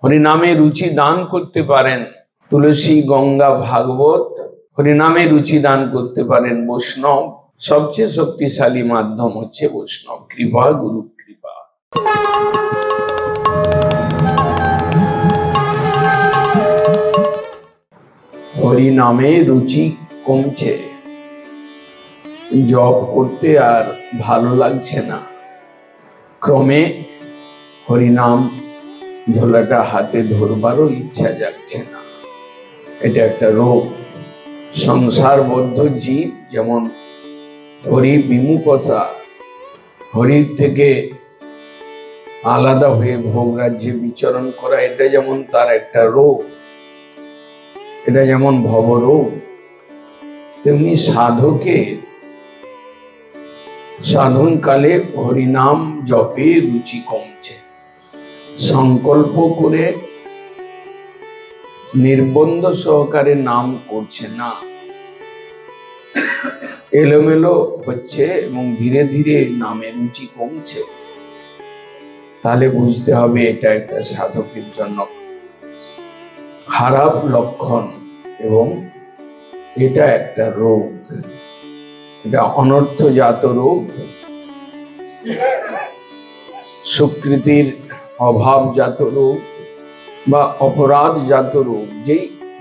হরিনামে রুচি দান করতে পারেন তুলসী, গঙ্গা, ভাগবত। হরিনামে রুচি দান করতে পারেন বৈষ্ণব। সবচেয়ে শক্তিশালী মাধ্যম হচ্ছে বৈষ্ণব কৃপা, গুরু কৃপা। হরিনামে রুচি কমছে, জপ করতে আর ভালো লাগছে না। ক্রমে হরিনাম ঝোলাটা হাতে ধরবারও ইচ্ছা যাচ্ছে না। এটা একটা রোগ। সংসারবদ্ধ জীব যেমন হরি বিমুখতা, হরির থেকে আলাদা হয়ে ভোগ রাজ্যে বিচরণ করা, এটা যেমন তার একটা রোগ, এটা যেমন ভবরোগ, তেমনি সাধকের সাধনকালে হরিনাম জপে রুচি কমছে। সংকল্প করে নির্বন্ধ সহকারে নাম করছে না, এলোমেলো হচ্ছে এবং ধীরে ধীরে নামে রুচি কমছে। তাহলে বুঝতে হবে এটা একটা সাধকের জন্য খারাপ লক্ষণ এবং এটা একটা রোগ, এটা অনর্থজাত রোগ, স্বীকৃতির অভাবজাত রোগ বা অপরাধজাত রোগ।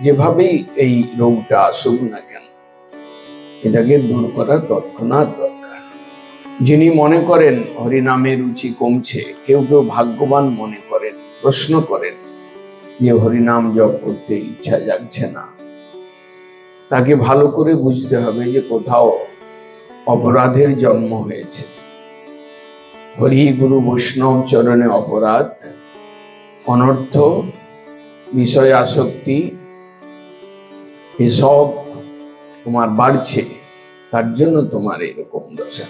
যেভাবেই এই রোগটা আসুক না কেন, এটাকে দূর করা তৎক্ষণাৎ দরকার। যিনি মনে করেন হরিনামে রুচি কমছে, কেউ কেউ ভাগ্যবান মনে করেন, প্রশ্ন করেন যে হরিনাম জপ করতে ইচ্ছা জাগছে না, তাকে ভালো করে বুঝতে হবে যে কোথাও অপরাধের জন্ম হয়েছে। হরি গুরু বৈষ্ণব চরণে অপরাধ, অনর্থ, বিষয় আসক্তি এসব তোমার বাড়ছে, তার জন্য তোমার এইরকম দশা।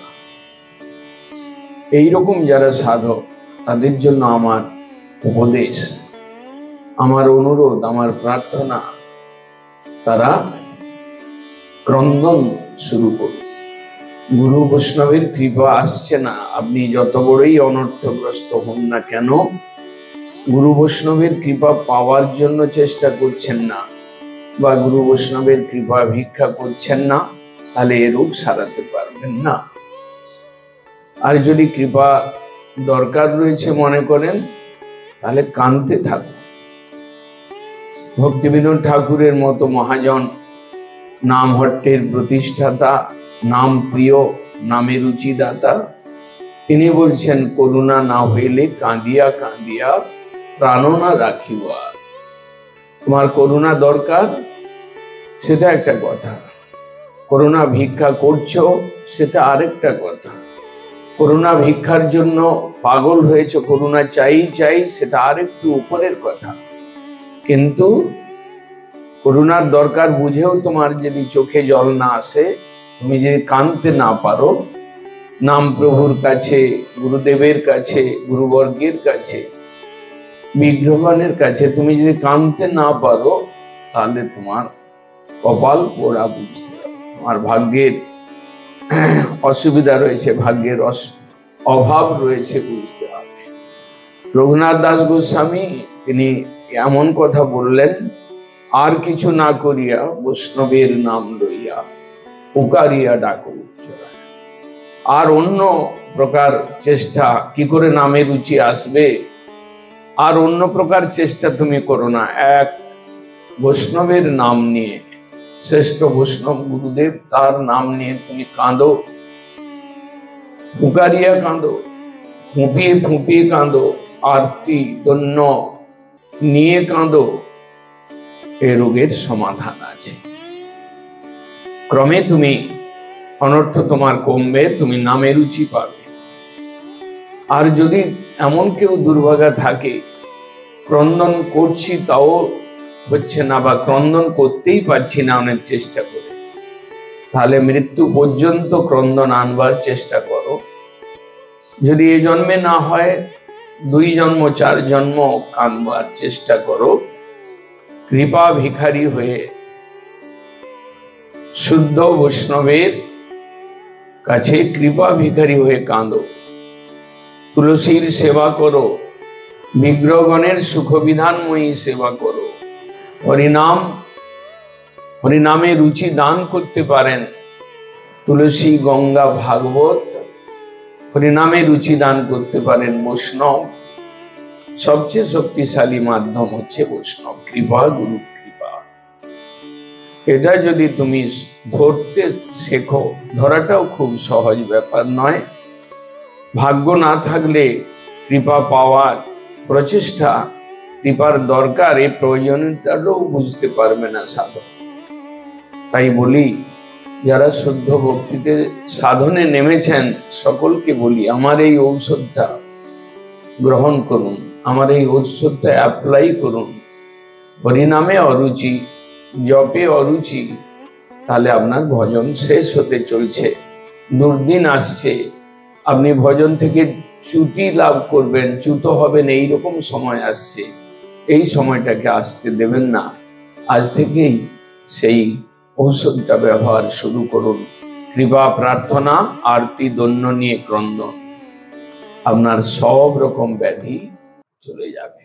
এইরকম যারা সাধক, তাদের জন্য আমার উপদেশ, আমার অনুরোধ, আমার প্রার্থনা, তারা ক্রন্দন শুরু করুন। গুরু বৈষ্ণবের কৃপা আসছে না, আপনি যত বড়ই অনর্থগ্রস্ত হন না কেন, গুরু বৈষ্ণবের কৃপা পাওয়ার জন্য চেষ্টা করছেন না বা গুরু বৈষ্ণবের কৃপা ভিক্ষা করছেন না, তাহলে এ রোগ সারাতে পারবেন না। আর যদি কৃপা দরকার রয়েছে মনে করেন, তাহলে কাঁদতে থাকুন। ভক্তিবিনোদ ঠাকুরের মতো মহাজন, নামহট্টের প্রতিষ্ঠাতা, নাম প্রিয়, নামে রুচিদাতা, তিনি বলছেন করুণা না হইলে কাঁদিয়া কাঁদিয়া প্রাণ না রাখিব। তোমার করুণা দরকার, সেটা একটা কথা। করুণা ভিক্ষা করছো, সেটা আরেকটা কথা। করুণা ভিক্ষার জন্য পাগল হয়েছে, করুণা চাই চাই, সেটা আরেকটু উপরের কথা। কিন্তু করুণার দরকার বুঝেও তোমার যদি চোখে জল না আসে, তুমি যদি কাঁদতে না পারো, নাম প্রভুর কাছে, গুরুদেবের কাছে, গুরুবর্গের কাছে, বিগ্রহগণের কাছে তুমি যদি কাঁদতে না পারো, তাহলে তোমার কপাল পোড়া বুঝতে হবে। তোমার ভাগ্যের অসুবিধা রয়েছে, ভাগ্যের অভাব রয়েছে বুঝতে হবে। রঘুনাথ দাস গোস্বামী তিনি এমন কথা বললেন, আর কিছু না করিয়া বৈষ্ণবের নাম লইয়া পুকারিয়া ডাকো উচ্চরায়। আর অন্য প্রকার চেষ্টা কি করে নামে রুচি আসবে, আর অন্য প্রকার চেষ্টা তুমি করো না। এক বৈষ্ণবের নাম নিয়ে, শ্রেষ্ঠ বৈষ্ণব গুরুদেব, তার নাম নিয়ে তুমি কাঁদো, পুকারিয়া কাঁদো, ফুঁপিয়ে ফুঁপিয়ে কাঁদো, আরতি দন্য নিয়ে কাঁদো, এ রোগের সমাধান আছে। ক্রমে তুমি অনর্থ তোমার কমবে, তুমি নামে রুচি পাবে। আর যদি এমন কেউ দুর্ভাগা থাকে, ক্রন্দন করছি তাও হচ্ছে না, বা ক্রন্দন করতেই পারছি না অনেক চেষ্টা করে, তাহলে মৃত্যু পর্যন্ত ক্রন্দন আনবার চেষ্টা করো। যদি এ জন্মে না হয়, 2 জন্ম 4 জন্ম কাঁদবার চেষ্টা করো। কৃপা ভিখারি হয়ে শুদ্ধ বৈষ্ণবের কাছে কৃপা ভিখারি হয়ে কাঁদো, তুলসীর সেবা করো, বিগ্রহগণের সুখ বিধানময়ী সেবা করো। হরিনামে রুচি দান করতে পারেন তুলসী, গঙ্গা, ভাগবত। হরিনামে রুচি দান করতে পারেন বৈষ্ণব। সবচেয়ে শক্তিশালী মাধ্যম হচ্ছে বৈষ্ণব কৃপা, গুরু কৃপা। এটা যদি তুমি ধরতে শেখো, ধরাটাও খুব সহজ ব্যাপার নয়। ভাগ্য না থাকলে কৃপা পাওয়ার প্রচেষ্টা, কৃপার দরকার, এই প্রয়োজনীয়তাটাও বুঝতে পারবে না সাধক। তাই বলি, যারা শুদ্ধ ভক্তিতে সাধনে নেমেছেন সকলকে বলি, আমার এই ঔষধটা গ্রহণ করুন, আমার এই ঔষধটা অ্যাপ্লাই করুন। হরিনামে অরুচি, জপে অরুচি, তাহলে আপনার ভজন শেষ হতে চলছে, দুর্দিন আসছে, আপনি ভজন থেকে চ্যুতি লাভ করবেন, চ্যুত হবেন, এইরকম সময় আসছে। এই সময়টাকে আসতে দেবেন না। আজ থেকেই সেই ঔষধটা ব্যবহার শুরু করুন। কৃপা প্রার্থনা, আরতি, দন্য নিয়ে ক্রন্দন, আপনার সব রকম ব্যাধি চলে যাবে।